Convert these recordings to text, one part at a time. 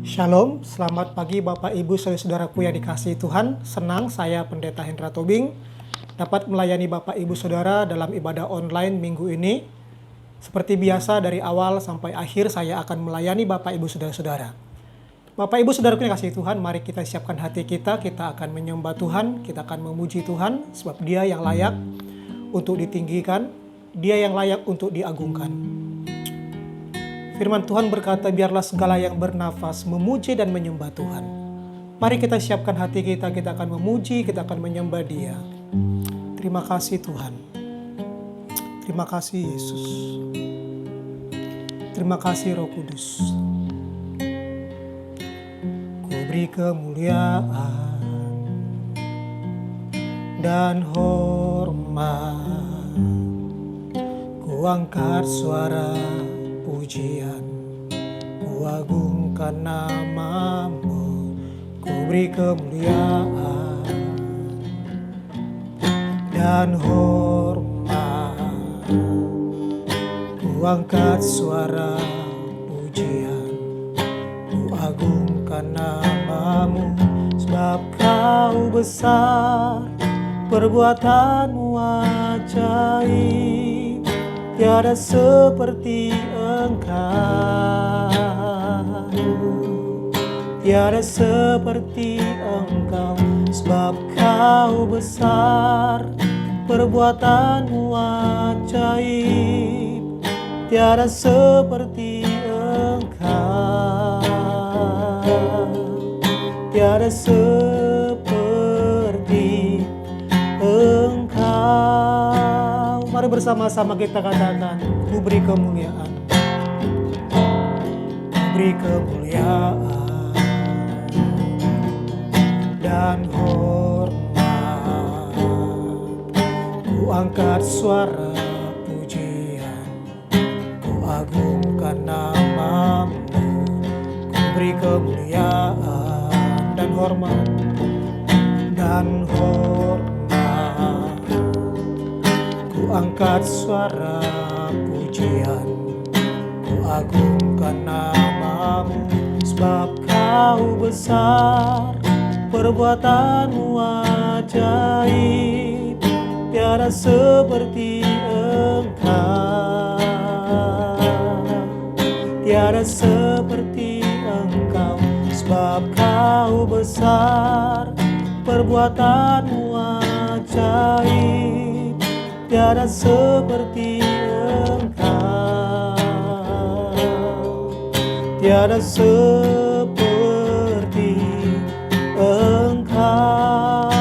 Shalom, selamat pagi Bapak Ibu Saudara-saudaraku yang dikasihi Tuhan. Senang saya Pendeta Hendra Tobing dapat melayani Bapak Ibu Saudara dalam ibadah online minggu ini. Seperti biasa dari awal sampai akhir saya akan melayani Bapak Ibu Saudara-saudara. Bapak Ibu Saudaraku yang dikasihi Tuhan, mari kita siapkan hati kita akan menyembah Tuhan, kita akan memuji Tuhan sebab Dia yang layak untuk ditinggikan, Dia yang layak untuk diagungkan. Firman Tuhan berkata, biarlah segala yang bernafas memuji dan menyembah Tuhan. Mari kita siapkan hati kita akan memuji, kita akan menyembah Dia. Terima kasih Tuhan. Terima kasih Yesus. Terima kasih Roh Kudus. Ku beri kemuliaan dan hormat. Ku angkat suara pujian, ku agungkan namamu, ku beri kemuliaan dan hormat. Ku angkat suara pujian, ku agungkan namamu, sebab kau besar, perbuatanmu ajaib, tiada seperti Engkau, tiada seperti Engkau, sebab Kau besar, perbuatanmu ajaib, tiada seperti Engkau, tiada seperti Engkau. Mari bersama-sama kita katakan, ku beri kemuliaan, ku beri kemuliaan dan hormat. Ku angkat suara pujian, ku agungkan namamu, ku beri kemuliaan dan hormat, dan hormat. Ku angkat suara pujian, ku agungkan namamu, sebab Kau besar, perbuatanmu ajaib, tiada seperti Engkau, tiada seperti Engkau, sebab Kau besar, perbuatanmu ajaib, tiada seperti Engkau, tiada seperti Engkau,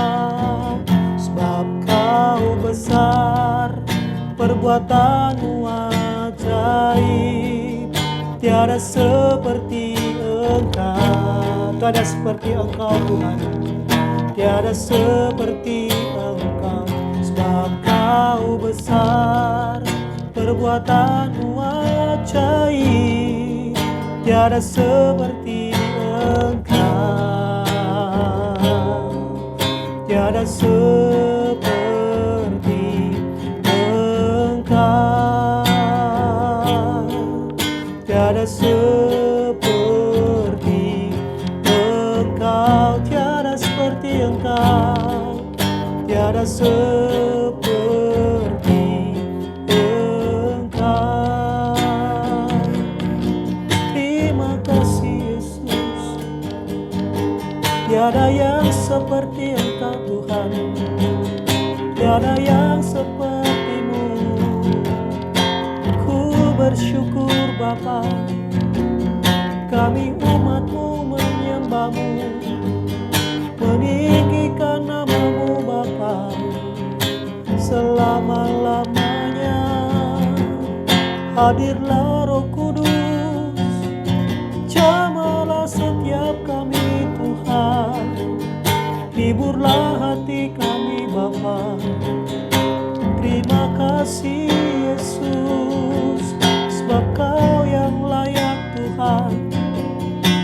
sebab Kau besar, perbuatanmu ajaib, tiada seperti Engkau, tiada seperti Engkau Tuhan, tiada seperti Engkau, sebab Kau besar, perbuatanmu ajaib, tiada seperti Engkau, tiada seperti Engkau, tiada seperti Engkau, tiada seperti Engkau, tiada seperti Engkau. Terima kasih Yesus, tiada yang seperti Engkau Tuhan, tiada yang seperti-Mu. Ku bersyukur Bapa, kami umat-Mu menyembah-Mu, meninggikan nama-Mu Bapa selama-lamanya. Hadirlah Roh Kudus, jamalah setiap kami Tuhan, hiburlah hati kami Bapa. Terima kasih Yesus, sebab Kau yang layak Tuhan,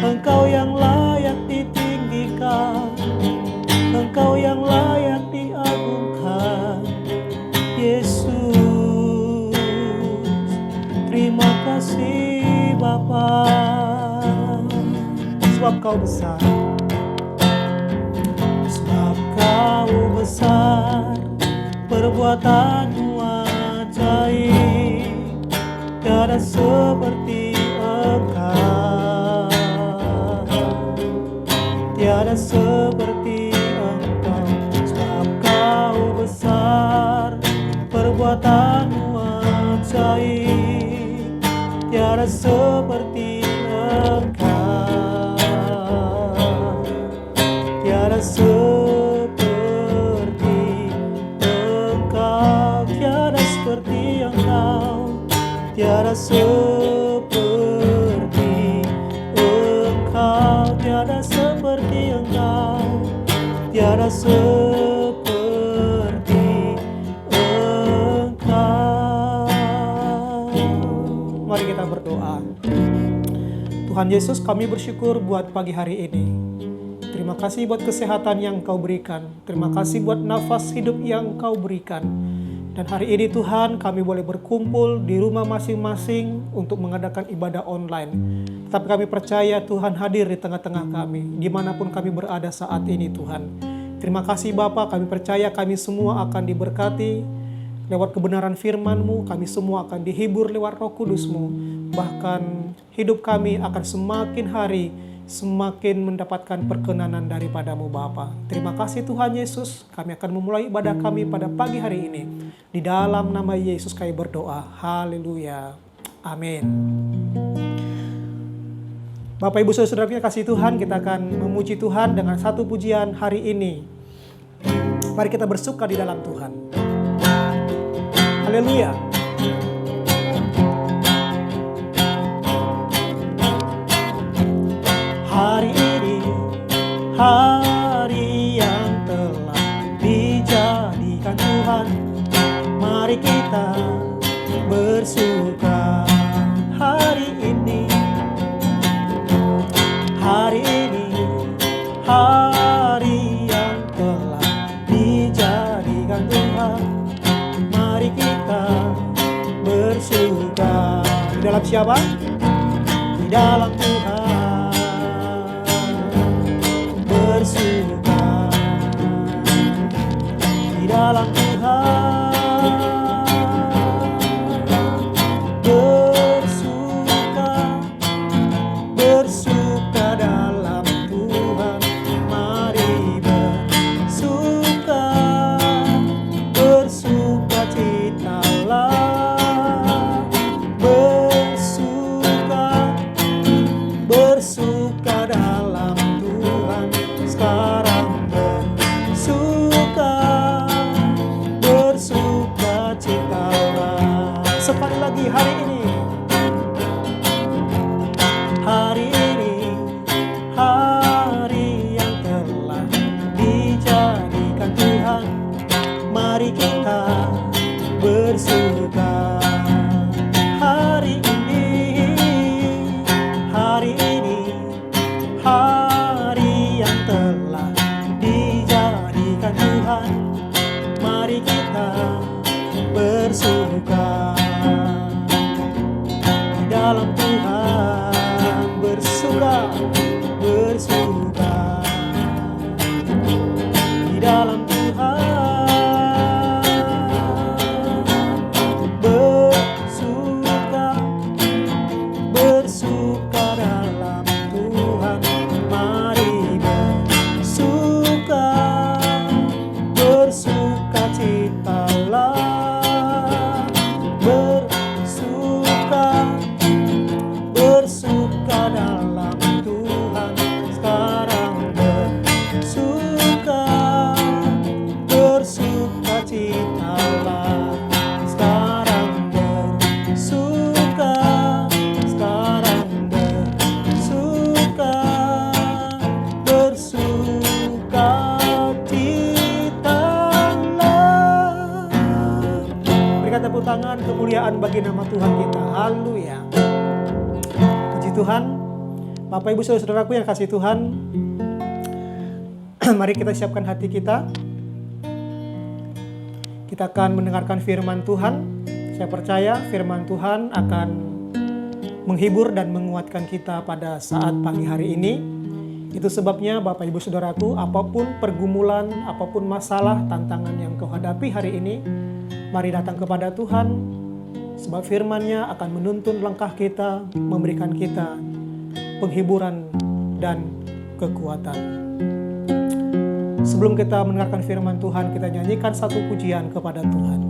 Engkau yang layak ditinggikan, Engkau yang layak diagungkan. Yesus, terima kasih Bapa. sebab Kau besar. Sebab Kau besar, perbuatan-Mu ajaib, tiada seperti Engkau, tiada seperti Engkau. Sebab Kau besar, perbuatan-Mu ajaib, tiada seperti Engkau, tiada seperti Engkau, tiada seperti Engkau, tiada seperti Engkau, tiada seperti Engkau, tiada seperti Engkau. Mari kita berdoa. Tuhan Yesus, kami bersyukur buat pagi hari ini. Terima kasih buat kesehatan yang Kau berikan. Terima kasih buat nafas hidup yang Kau berikan. Dan hari ini Tuhan, kami boleh berkumpul di rumah masing-masing untuk mengadakan ibadah online. Tapi kami percaya Tuhan hadir di tengah-tengah kami, dimanapun kami berada saat ini Tuhan. Terima kasih Bapa, kami percaya kami semua akan diberkati lewat kebenaran firman-Mu, kami semua akan dihibur lewat Roh Kudus-Mu. Bahkan hidup kami akan semakin hari semakin mendapatkan perkenanan daripada-Mu Bapa. Terima kasih Tuhan Yesus, kami akan memulai ibadah kami pada pagi hari ini. Di dalam nama Yesus kami berdoa. Haleluya. Amin. Bapak Ibu Saudara yang kasih Tuhan, kita akan memuji Tuhan dengan satu pujian hari ini. Mari kita bersuka di dalam Tuhan. Haleluya. Hari ini, hari yang telah dijadikan Tuhan, mari kita bersuka. Hari ini, hari ini, hari yang telah dijadikan Tuhan, mari kita bersuka. Di dalam siapa? Di dalam Tuhan. Bersuka di dalam Tuhan, bersuka dalam Tuhan, mari bersuka, bersukacitalah, bersuka dalam Tuhan. Sekarang bersukacitalah. Sekali lagi hari ini, hari ini, hari yang telah dijadikan Tuhan, mari kita bersuka. Hari ini, hari ini, hari yang telah dijadikan Tuhan, mari kita bersuka. Di dalam Tuhan bersuka, bersuka. Di dalam Tuhan bersuka, bersuka dalam Tuhan, mari bersuka, bersukacitalah, bersuka dalam Tuhan. Sekarang bersukacitalah. Sekarang bersuka, sekarang bersukacitalah. Berikan tepuk tangan kemuliaan bagi nama Tuhan kita. Haleluya. Puji Tuhan. Bapak Ibu Saudaraku yang kasih Tuhan, mari kita siapkan hati kita. Kita akan mendengarkan firman Tuhan. Saya percaya firman Tuhan akan menghibur dan menguatkan kita pada saat pagi hari ini. Itu sebabnya Bapak Ibu Saudaraku, apapun pergumulan, apapun masalah, tantangan yang kau hadapi hari ini, mari datang kepada Tuhan, sebab firman-Nya akan menuntun langkah kita, memberikan kita penghiburan dan kekuatan. Sebelum kita mendengarkan firman Tuhan, kita nyanyikan satu pujian kepada Tuhan.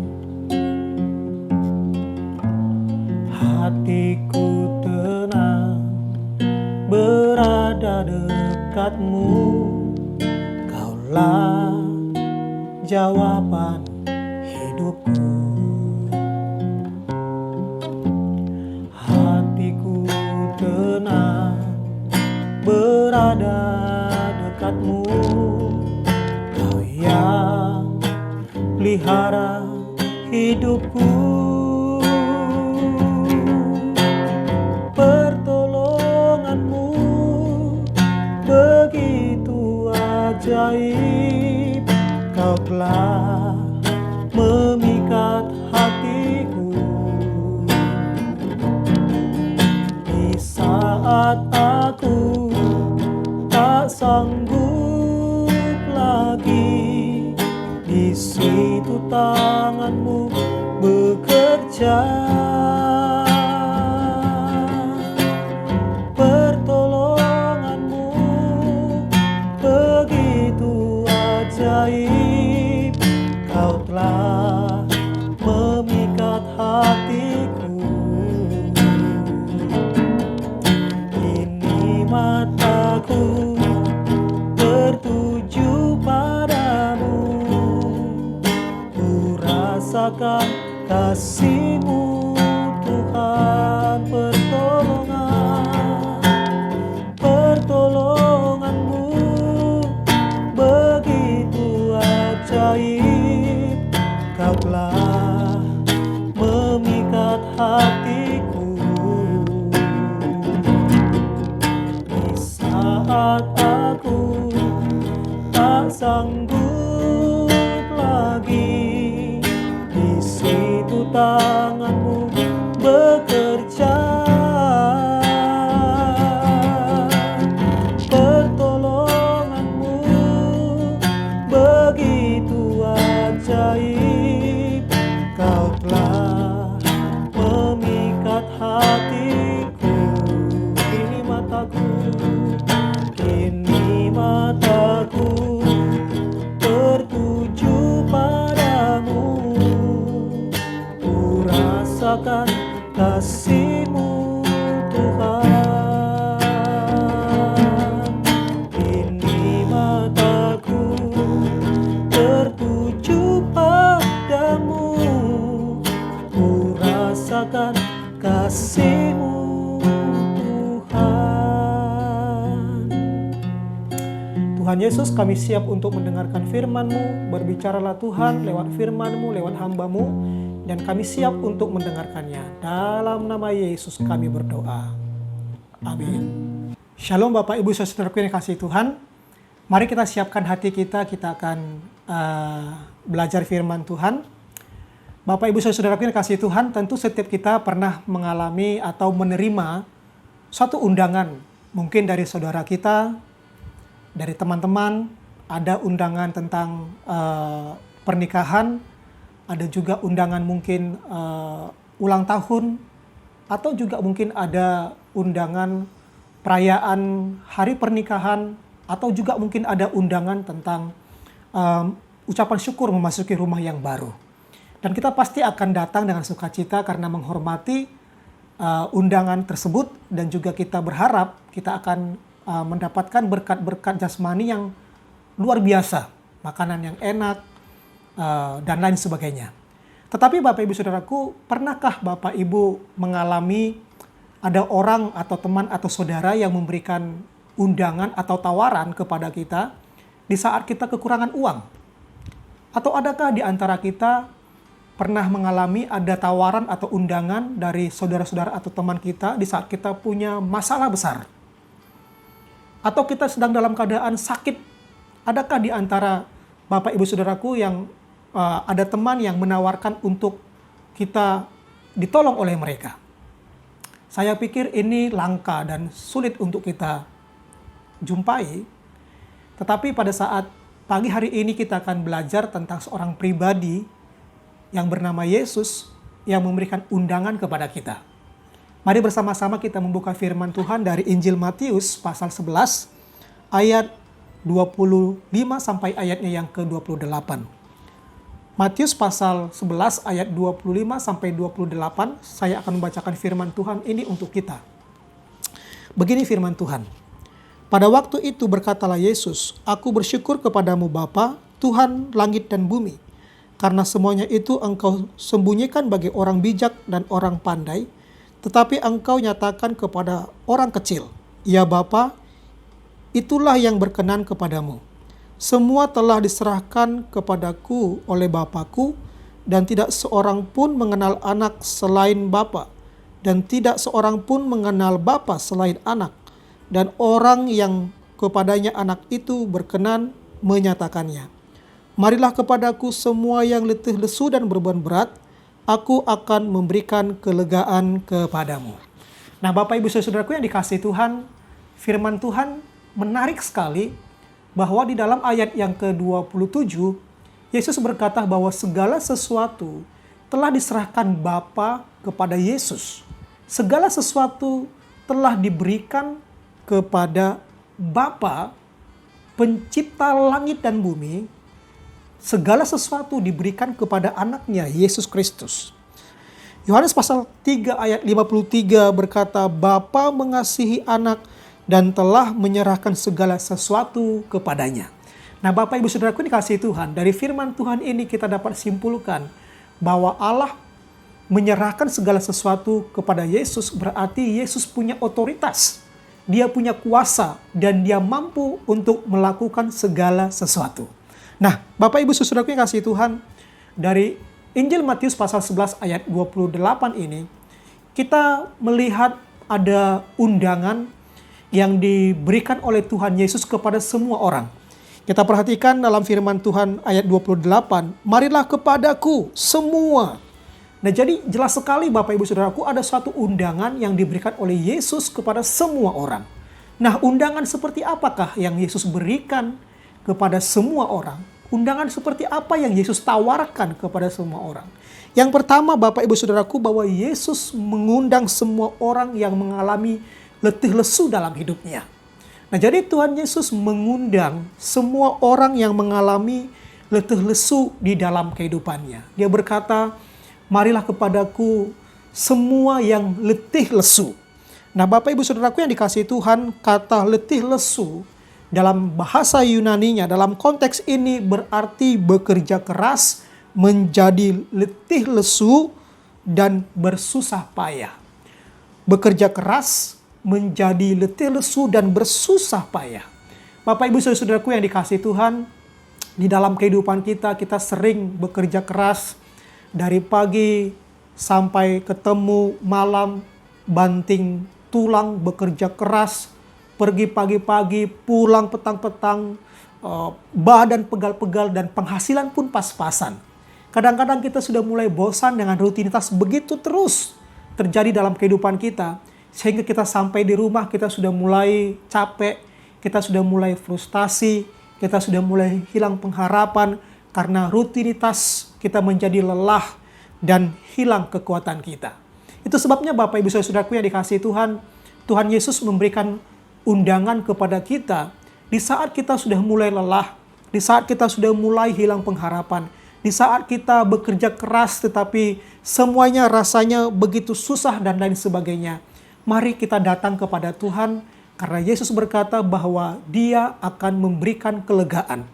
Hatiku tenang berada dekatmu, Kaulah jawaban hidupku. Hatiku tenang berada dekatmu, Kau yang pelihara hidupku. Pertolonganmu begitu ajaib, Kau telah memikat hatiku. Di saat aku tak sanggup lagi, di situ tangan-Mu bekerja. Pertolongan-Mu begitu ajaib, Kau telah memikat hatiku. Kini mataku tertuju padamu, ku rasakan kasih-Mu Tuhan. Pertolongan-Mu begitu ajaib, Kau telah memikat hatiku. Di saat aku tak sanggup lagi, di situ tangan-Mu bekerja. Pertolongan-Mu begitu ajaib, Kau telah memikat hatiku. Kini mataku tertuju padamu, ku rasakan kasih-Mu Tuhan. Kini mataku tertuju padamu, ku rasakan kasih-Mu Tuhan. Tuhan Yesus, kami siap untuk mendengarkan firman-Mu. Berbicaralah Tuhan lewat firman-Mu, lewat hamba-Mu, dan kami siap untuk mendengarkannya. Dalam nama Yesus kami berdoa. Amin. Shalom Bapak Ibu Saudaraku yang kasih Tuhan. Mari kita siapkan hati kita akan belajar firman Tuhan. Bapak Ibu Saudaraku yang kasih Tuhan, tentu setiap kita pernah mengalami atau menerima suatu undangan. Mungkin dari saudara kita, dari teman-teman, ada undangan tentang pernikahan, ada juga undangan mungkin ulang tahun, atau juga mungkin ada undangan perayaan hari pernikahan, atau juga mungkin ada undangan tentang ucapan syukur memasuki rumah yang baru. Dan kita pasti akan datang dengan sukacita karena menghormati undangan tersebut, dan juga kita berharap kita akan mendapatkan berkat-berkat jasmani yang luar biasa, makanan yang enak, dan lain sebagainya. Tetapi Bapak Ibu Saudaraku, pernahkah Bapak Ibu mengalami ada orang atau teman atau saudara yang memberikan undangan atau tawaran kepada kita di saat kita kekurangan uang? Atau adakah di antara kita pernah mengalami ada tawaran atau undangan dari saudara-saudara atau teman kita di saat kita punya masalah besar? Atau kita sedang dalam keadaan sakit? Adakah di antara Bapak Ibu Saudaraku yang ada teman yang menawarkan untuk kita ditolong oleh mereka? Saya pikir ini langka dan sulit untuk kita jumpai. Tetapi pada saat pagi hari ini kita akan belajar tentang seorang pribadi yang bernama Yesus yang memberikan undangan kepada kita. Mari bersama-sama kita membuka firman Tuhan dari Injil Matius pasal 11 ayat 25 sampai ayatnya yang ke-28. Matius pasal 11 ayat 25 sampai 28, saya akan membacakan firman Tuhan ini untuk kita. Begini firman Tuhan. Pada waktu itu berkatalah Yesus, "Aku bersyukur kepadamu Bapa, Tuhan langit dan bumi, karena semuanya itu Engkau sembunyikan bagi orang bijak dan orang pandai, tetapi Engkau nyatakan kepada orang kecil. Ya Bapa, itulah yang berkenan kepadamu. Semua telah diserahkan kepadaku oleh Bapakku, dan tidak seorang pun mengenal anak selain Bapa, dan tidak seorang pun mengenal Bapa selain anak, dan orang yang kepadanya anak itu berkenan menyatakannya. Marilah kepadaku semua yang letih lesu dan beban berat, aku akan memberikan kelegaan kepadamu." Nah, Bapak Ibu Saudaraku yang dikasihi Tuhan, firman Tuhan menarik sekali bahwa di dalam ayat yang ke-27, Yesus berkata bahwa segala sesuatu telah diserahkan Bapa kepada Yesus. Segala sesuatu telah diberikan kepada Bapa, pencipta langit dan bumi. Segala sesuatu diberikan kepada anaknya, Yesus Kristus. Yohanes pasal 3 ayat 53 berkata, "Bapa mengasihi anak dan telah menyerahkan segala sesuatu kepadanya." Nah, Bapak Ibu Saudaraku dikasihi Tuhan, dari firman Tuhan ini kita dapat simpulkan bahwa Allah menyerahkan segala sesuatu kepada Yesus, berarti Yesus punya otoritas. Dia punya kuasa dan dia mampu untuk melakukan segala sesuatu. Nah, Bapak Ibu Saudaraku yang kasih Tuhan, dari Injil Matius pasal 11 ayat 28 ini, kita melihat ada undangan yang diberikan oleh Tuhan Yesus kepada semua orang. Kita perhatikan dalam firman Tuhan ayat 28, "Marilah kepadaku semua." Nah, jadi jelas sekali Bapak Ibu Saudaraku, ada suatu undangan yang diberikan oleh Yesus kepada semua orang. Nah, undangan seperti apakah yang Yesus berikan kepada semua orang? Undangan seperti apa yang Yesus tawarkan kepada semua orang? Yang pertama Bapak Ibu Saudaraku, bahwa Yesus mengundang semua orang yang mengalami letih lesu dalam hidupnya. Nah, jadi Tuhan Yesus mengundang semua orang yang mengalami letih lesu di dalam kehidupannya. Dia berkata, "Marilah kepadaku semua yang letih lesu." Nah, Bapak Ibu Saudaraku yang dikasihi Tuhan, kata letih lesu dalam bahasa Yunaninya, dalam konteks ini berarti bekerja keras, menjadi letih lesu, dan bersusah payah. Bekerja keras, menjadi letih lesu, dan bersusah payah. Bapak Ibu Saudaraku yang dikasihi Tuhan, di dalam kehidupan kita sering bekerja keras, dari pagi sampai ketemu malam, banting tulang, bekerja keras, pergi pagi-pagi, pulang petang-petang, badan pegal-pegal, dan penghasilan pun pas-pasan. Kadang-kadang kita sudah mulai bosan dengan rutinitas begitu terus terjadi dalam kehidupan kita, sehingga kita sampai di rumah, kita sudah mulai capek, kita sudah mulai frustasi, kita sudah mulai hilang pengharapan, karena rutinitas kita menjadi lelah dan hilang kekuatan kita. Itu sebabnya Bapak Ibu Saudaraku yang dikasihi Tuhan, Tuhan Yesus memberikan undangan kepada kita di saat kita sudah mulai lelah, di saat kita sudah mulai hilang pengharapan, di saat kita bekerja keras tetapi semuanya rasanya begitu susah dan lain sebagainya. Mari kita datang kepada Tuhan, karena Yesus berkata bahwa Dia akan memberikan kelegaan.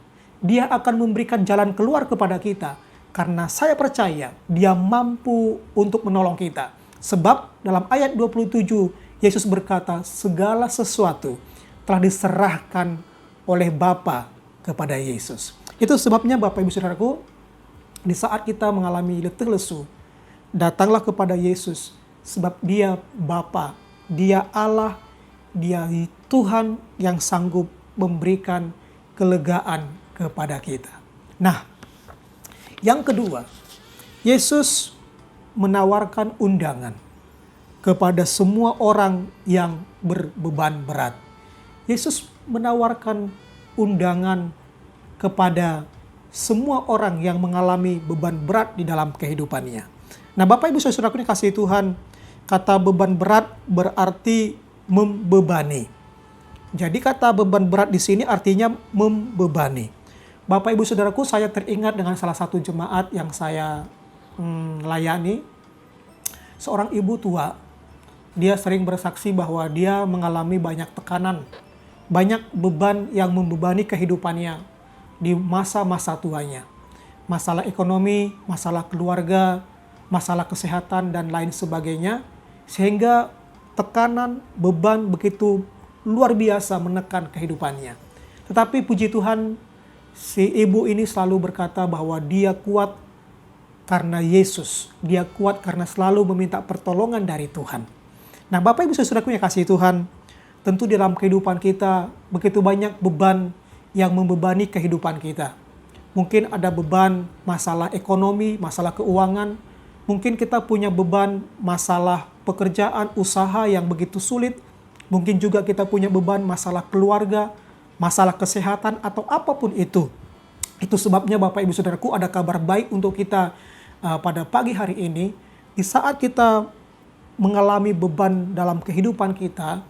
Dia akan memberikan jalan keluar kepada kita, karena saya percaya Dia mampu untuk menolong kita. Sebab dalam ayat 27, Yesus berkata, segala sesuatu telah diserahkan oleh Bapa kepada Yesus. Itu sebabnya Bapak Ibu Saudaraku, di saat kita mengalami letih lesu, datanglah kepada Yesus, sebab Dia Bapa, Dia Allah, Dia Tuhan yang sanggup memberikan kelegaan kepada kita. Nah, yang kedua, Yesus menawarkan undangan kepada semua orang yang berbeban berat. Yesus menawarkan undangan kepada semua orang yang mengalami beban berat di dalam kehidupannya. Nah, Bapak Ibu Saudaraku yang kasih Tuhan, kata beban berat berarti membebani. Jadi kata beban berat di sini artinya membebani. Bapak Ibu Saudaraku, saya teringat dengan salah satu jemaat yang saya layani. Seorang ibu tua, dia sering bersaksi bahwa dia mengalami banyak tekanan, banyak beban yang membebani kehidupannya di masa-masa tuanya. Masalah ekonomi, masalah keluarga, masalah kesehatan, dan lain sebagainya. Sehingga tekanan, beban begitu luar biasa menekan kehidupannya. Tetapi puji Tuhan, si ibu ini selalu berkata bahwa dia kuat karena Yesus. Dia kuat karena selalu meminta pertolongan dari Tuhan. Nah, Bapak Ibu Saudaraku yang kasih Tuhan, tentu di dalam kehidupan kita begitu banyak beban yang membebani kehidupan kita. Mungkin ada beban masalah ekonomi, masalah keuangan. Mungkin kita punya beban masalah pekerjaan, usaha yang begitu sulit. Mungkin juga kita punya beban masalah keluarga, masalah kesehatan, atau apapun itu. Itu sebabnya Bapak Ibu Saudaraku, ada kabar baik untuk kita pada pagi hari ini. Di saat kita mengalami beban dalam kehidupan kita,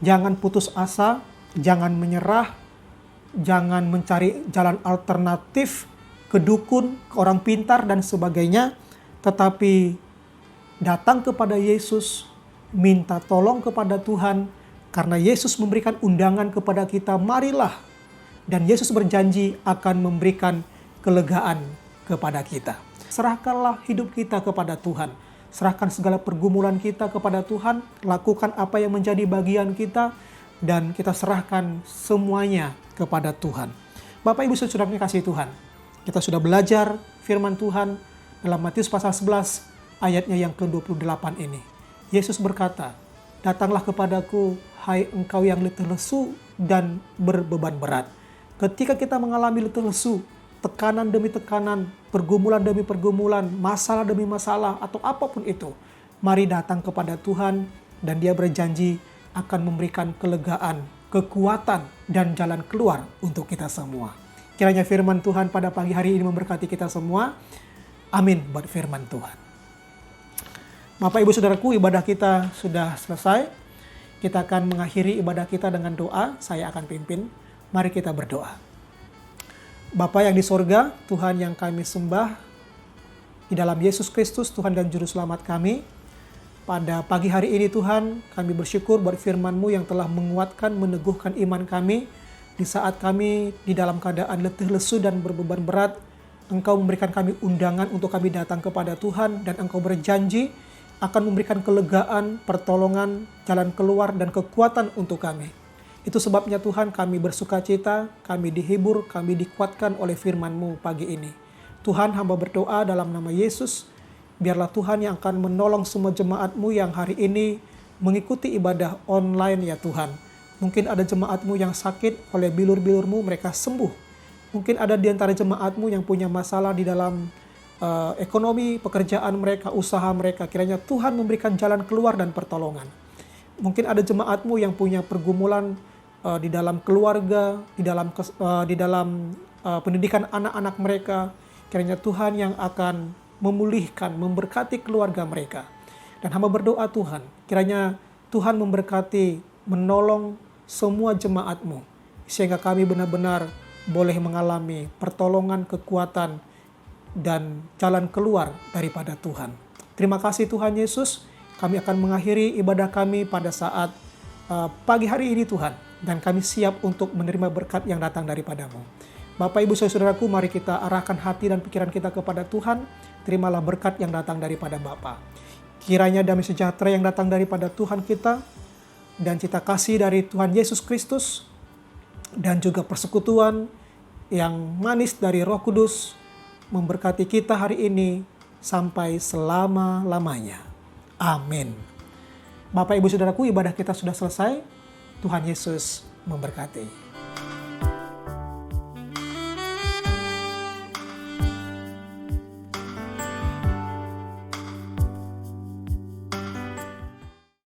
jangan putus asa, jangan menyerah, jangan mencari jalan alternatif ke dukun, ke orang pintar, dan sebagainya. Tetapi datang kepada Yesus, minta tolong kepada Tuhan, karena Yesus memberikan undangan kepada kita, marilah. Dan Yesus berjanji akan memberikan kelegaan kepada kita. Serahkanlah hidup kita kepada Tuhan. Serahkan segala pergumulan kita kepada Tuhan. Lakukan apa yang menjadi bagian kita. Dan kita serahkan semuanya kepada Tuhan. Bapak Ibu Saudara yang kasih Tuhan, kita sudah belajar firman Tuhan dalam Matius pasal 11 ayatnya yang ke-28 ini. Yesus berkata, "Datanglah kepadaku, hai engkau yang letih lesu dan berbeban berat." Ketika kita mengalami letih lesu, tekanan demi tekanan, pergumulan demi pergumulan, masalah demi masalah, atau apapun itu, mari datang kepada Tuhan, dan Dia berjanji akan memberikan kelegaan, kekuatan, dan jalan keluar untuk kita semua. Kiranya firman Tuhan pada pagi hari ini memberkati kita semua. Amin buat firman Tuhan. Bapak Ibu Saudaraku, ibadah kita sudah selesai. Kita akan mengakhiri ibadah kita dengan doa. Saya akan pimpin. Mari kita berdoa. Bapa yang di sorga, Tuhan yang kami sembah, di dalam Yesus Kristus, Tuhan dan Juru Selamat kami, pada pagi hari ini Tuhan, kami bersyukur buat firman-Mu yang telah menguatkan, meneguhkan iman kami, di saat kami di dalam keadaan letih lesu dan berbeban berat. Engkau memberikan kami undangan untuk kami datang kepada Tuhan, dan Engkau berjanji akan memberikan kelegaan, pertolongan, jalan keluar, dan kekuatan untuk kami. Itu sebabnya Tuhan, kami bersuka cita, kami dihibur, kami dikuatkan oleh firman-Mu pagi ini. Tuhan, hamba berdoa dalam nama Yesus, biarlah Tuhan yang akan menolong semua jemaat-Mu yang hari ini mengikuti ibadah online ya Tuhan. Mungkin ada jemaat-Mu yang sakit, oleh bilur-bilur-Mu mereka sembuh. Mungkin ada di antara jemaat-Mu yang punya masalah di dalam ekonomi, pekerjaan mereka, usaha mereka. Kiranya Tuhan memberikan jalan keluar dan pertolongan. Mungkin ada jemaat-Mu yang punya pergumulan di dalam keluarga, di dalam pendidikan anak-anak mereka. Kiranya Tuhan yang akan memulihkan, memberkati keluarga mereka. Dan hamba berdoa Tuhan, kiranya Tuhan memberkati, menolong semua jemaat-Mu, sehingga kami benar-benar boleh mengalami pertolongan, kekuatan, dan jalan keluar daripada Tuhan. Terima kasih Tuhan Yesus. Kami akan mengakhiri ibadah kami pada saat pagi hari ini Tuhan. Dan kami siap untuk menerima berkat yang datang daripada-Mu. Bapak Ibu Saudaraku, mari kita arahkan hati dan pikiran kita kepada Tuhan. Terimalah berkat yang datang daripada Bapa. Kiranya damai sejahtera yang datang daripada Tuhan kita, dan cita kasih dari Tuhan Yesus Kristus, dan juga persekutuan yang manis dari Roh Kudus memberkati kita hari ini sampai selama-lamanya. Amin. Bapak Ibu Saudaraku, ibadah kita sudah selesai. Tuhan Yesus memberkati.